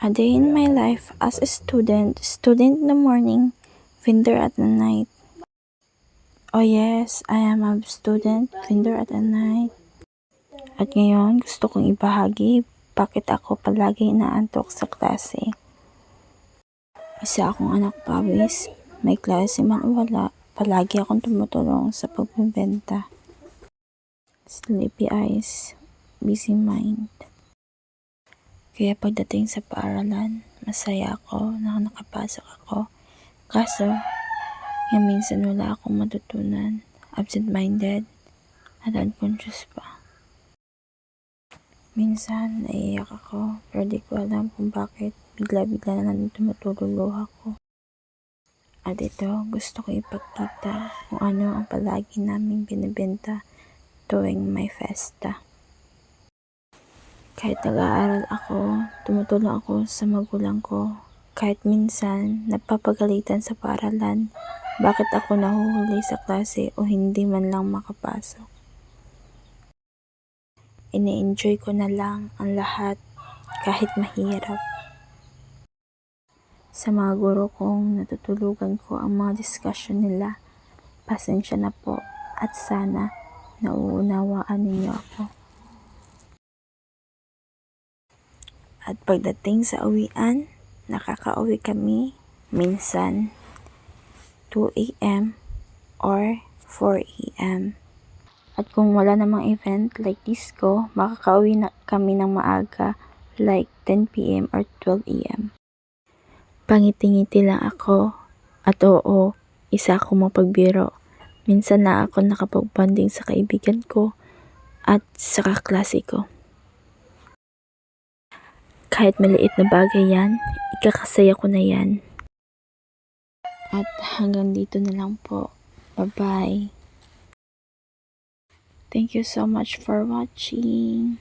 A day in my life as a student in the morning, vendor at the night. Oh yes, I am a student, vendor at the night. At ngayon, gusto kong ibahagi bakit ako palagi inaantok sa klase. Isa akong anak pawis, may klase mang wala, palagi akong tumutulong sa pagbebenta. Sleepy eyes, busy mind. Kaya pagdating sa paaralan, masaya ako na nakapasok ako. Kaso, yung minsan wala akong matutunan, absent-minded, at unconscious pa. Minsan, naiiyak ako, pero di ko alam kung bakit bigla-bigla na lang tumutululuha ko. At ito, gusto ko ipagkita kung ano ang palagi naming binibenta tuwing may festa. Kahit nag-aaral ako, tumutulong ako sa magulang ko. Kahit minsan, napapagalitan sa paaralan, bakit ako nahuhuli sa klase o hindi man lang makapasok. Ini-enjoy ko na lang ang lahat kahit mahirap. Sa mga guro kong natutulugan ko ang mga discussion nila, pasensya na po at sana nauunawaan ninyo ako. At pagdating sa uwian, nakakauwi kami minsan 2 a.m. or 4 a.m. At kung wala namang event like disco, makakauwi na kami ng maaga like 10 p.m. or 12 a.m. Pangiti-ngiti lang ako at oo, isa akong mapagbiro. Minsan na ako nakapag-bonding sa kaibigan ko at sa kaklase ko. Kahit maliit na bagay yan, ikakasaya ko na yan. At hanggang dito na lang po. Bye-bye. Thank you so much for watching.